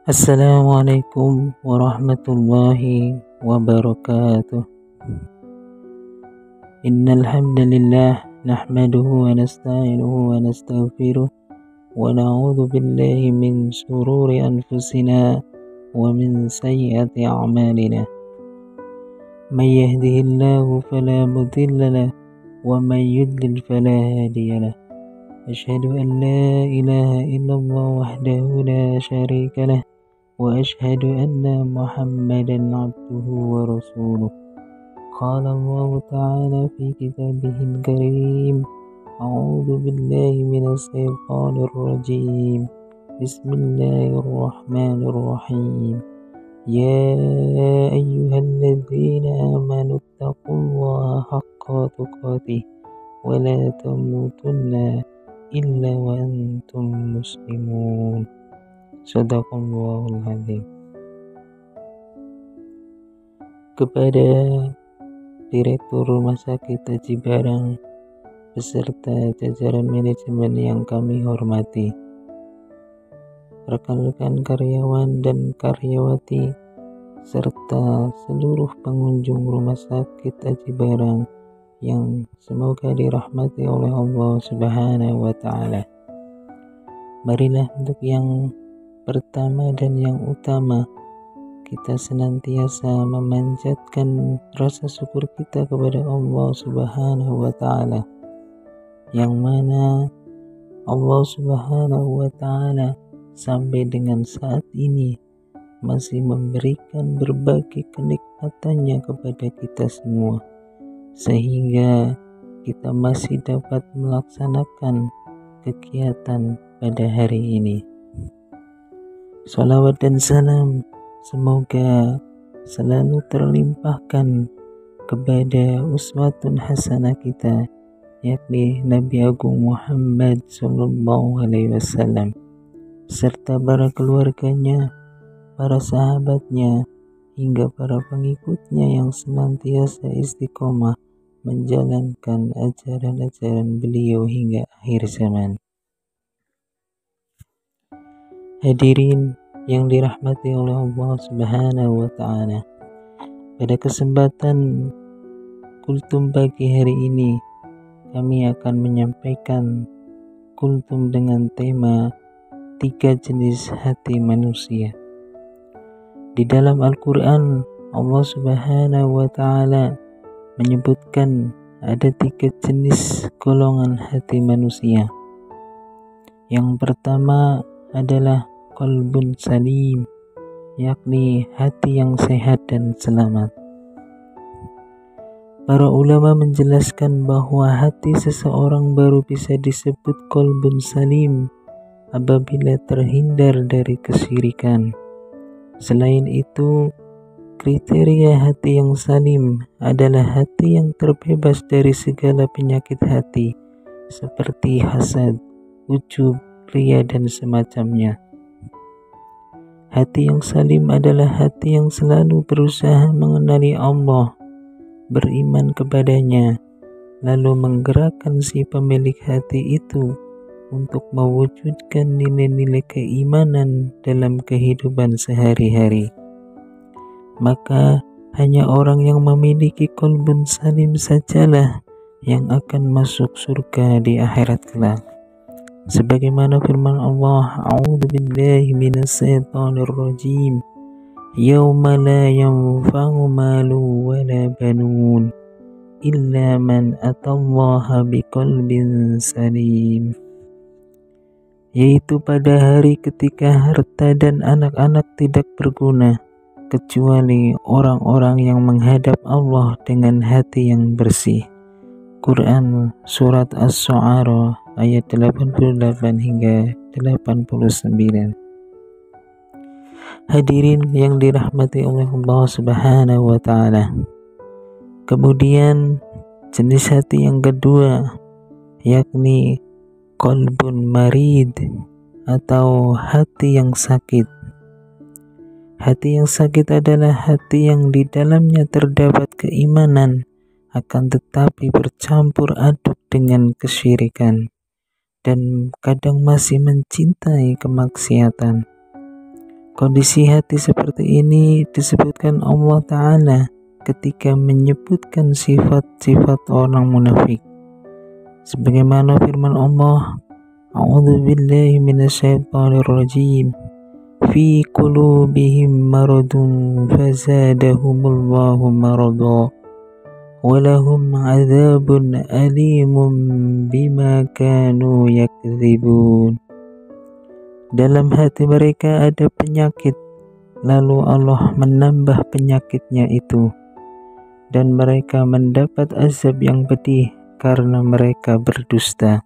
Assalamualaikum warahmatullahi wabarakatuh. Innal hamdalillah nahmaduhu wa nasta'inuhu wa nastaghfiruh wa na'udzu billahi min shururi anfusina wa min sayyiati a'malina. May yahdihillahu fala mudilla lahu wa may yudlil fala hadiya lahu. Asyhadu an la ilaha illallah wahdahu la syarika lah wa asyhadu anna Muhammadan abduhu wa rasuluh. Qala Allah ta'ala fi kitabihil karim. A'udzu billahi minas syaitonir rajim. Bismillahirrahmanirrahim. Ya ayyuhalladzina amanu taqullaha haqqa tuqatih wa la tamutunna illa wa antum muslimun. Shadaqallahul azim. Kepada Direktur Rumah Sakit Aji Barang beserta jajaran manajemen yang kami hormati, rekan-rekan karyawan dan karyawati, serta seluruh pengunjung Rumah Sakit Aji Barang yang semoga dirahmati oleh Allah Subhanahu wa Ta'ala. Marilah untuk yang pertama dan yang utama, kita senantiasa memanjatkan rasa syukur kita kepada Allah Subhanahu wa Ta'ala, yang mana Allah Subhanahu wa Ta'ala sampai dengan saat ini masih memberikan berbagai kenikmatannya kepada kita semua, sehingga kita masih dapat melaksanakan kegiatan pada hari ini. Salawat dan salam semoga selalu terlimpahkan kepada uswatun hasanah kita, yakni Nabi Agung Muhammad sallallahu alaihi wasallam, serta para keluarganya, para sahabatnya, hingga para pengikutnya yang senantiasa istiqomah menjalankan ajaran-ajaran beliau hingga akhir zaman. Hadirin yang dirahmati oleh Allah Subhanahu wa Ta'ala, pada kesempatan kultum pagi hari ini kami akan menyampaikan kultum dengan tema 3 jenis hati manusia. Di dalam Al-Quran, Allah Subhanahu wa Ta'ala menyebutkan ada 3 jenis golongan hati manusia. Yang pertama adalah qalbun salim, yakni hati yang sehat dan selamat. Para ulama menjelaskan bahwa hati seseorang baru bisa disebut qalbun salim apabila terhindar dari kesyirikan. Selain itu, kriteria hati yang salim adalah hati yang terbebas dari segala penyakit hati seperti hasad, ujub, ria dan semacamnya. Hati yang salim adalah hati yang selalu berusaha mengenali Allah, beriman kepadanya, lalu menggerakkan si pemilik hati itu untuk mewujudkan nilai-nilai keimanan dalam kehidupan sehari-hari. Maka hanya orang yang memiliki qalbun salim sajalah yang akan masuk surga di akhirat kelak. Sebagaimana firman Allah, A'udzu billahi minasyaitonir rajim. Yauma la yanfa'u malu wa la banun illa man atallaha biqalbin salim. Yaitu pada hari ketika harta dan anak-anak tidak berguna kecuali orang-orang yang menghadap Allah dengan hati yang bersih. Quran Surat As-Syu'ara ayat 88 hingga 89. Hadirin yang dirahmati oleh Allah Subhanahu wa Ta'ala. Kemudian jenis hati yang kedua, yakni qalbun marid atau hati yang sakit. Hati yang sakit adalah hati yang di dalamnya terdapat keimanan, akan tetapi bercampur aduk dengan kesyirikan dan kadang masih mencintai kemaksiatan. Kondisi hati seperti ini disebutkan Allah Ta'ala ketika menyebutkan sifat-sifat orang munafik. Sebagaimana firman Allah, A'udzu billahi minasyaitonir rajim. Fi qulubihim maradun fazadahumullahu marada walahum adzabun alimun bima kanu yakdzibun. Dalam hati mereka ada penyakit, lalu Allah menambah penyakitnya itu, dan mereka mendapat azab yang pedih karena mereka berdusta.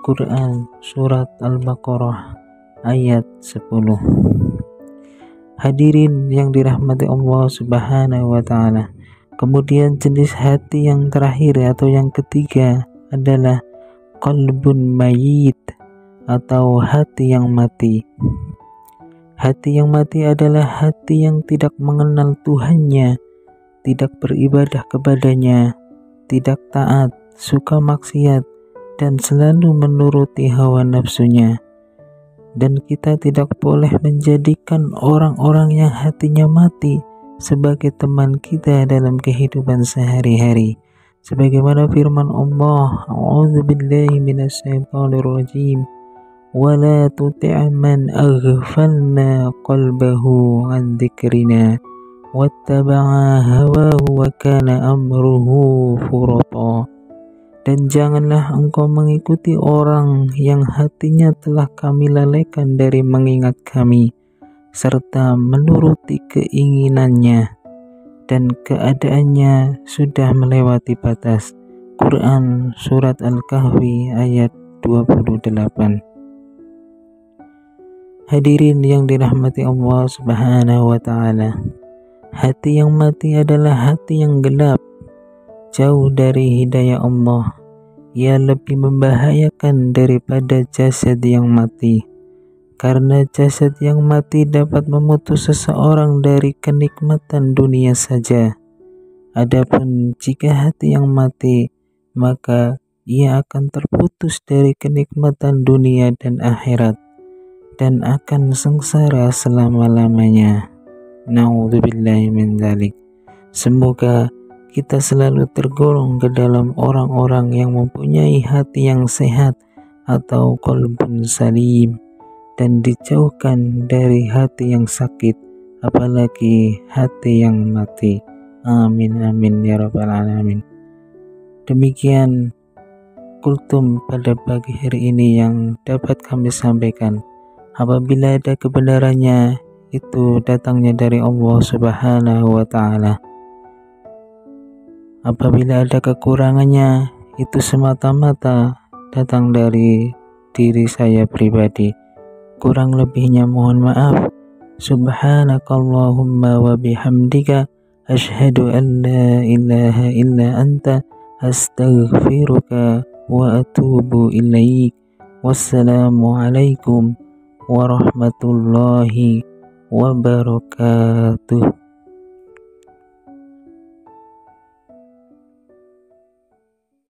Quran Surat Al-Baqarah ayat 10. Hadirin yang dirahmati Allah Subhanahu wa Ta'ala. Kemudian jenis hati yang terakhir atau yang ketiga adalah qalbun mayyit atau hati yang mati. Hati yang mati adalah hati yang tidak mengenal Tuhannya, tidak beribadah kepadanya, tidak taat, suka maksiat, dan selalu menuruti hawa nafsunya. Dan kita tidak boleh menjadikan orang-orang yang hatinya mati sebagai teman kita dalam kehidupan sehari-hari. Sebagaimana firman Allah, A'udzu billahi minasyaitonir rajim. Wa la tuti' man aghfalna qalbahu 'an dzikrina wattaba'a hawahu wa kana amruhu furata. Dan janganlah engkau mengikuti orang yang hatinya telah kami lalaikan dari mengingat kami, serta menuruti keinginannya, dan keadaannya sudah melewati batas. Quran Surat Al-Kahfi ayat 28. Hadirin yang dirahmati Allah Subhanahu wa Ta'ala. Hati yang mati adalah hati yang gelap, jauh dari hidayah Allah. Ia lebih membahayakan daripada jasad yang mati, karena jasad yang mati dapat memutus seseorang dari kenikmatan dunia saja. Adapun jika hati yang mati, maka ia akan terputus dari kenikmatan dunia dan akhirat, dan akan sengsara selama-lamanya. Na'udzubillahi min dzalik. Semoga kita selalu tergolong ke dalam orang-orang yang mempunyai hati yang sehat atau qalbun salim, dan dijauhkan dari hati yang sakit, apalagi hati yang mati. Amin amin ya rabbal alamin. Demikian kultum pada pagi hari ini yang dapat kami sampaikan. Apabila ada kebenarannya, itu datangnya dari Allah Subhanahu wa Ta'ala. Apabila ada kekurangannya, itu semata-mata datang dari diri saya pribadi. Kurang lebihnya mohon maaf. Subhanakallahumma wa bihamdika asyhadu an la ilaha illa anta astaghfiruka wa atubu ilaik. Wassalamualaikum warahmatullahi wabarakatuh.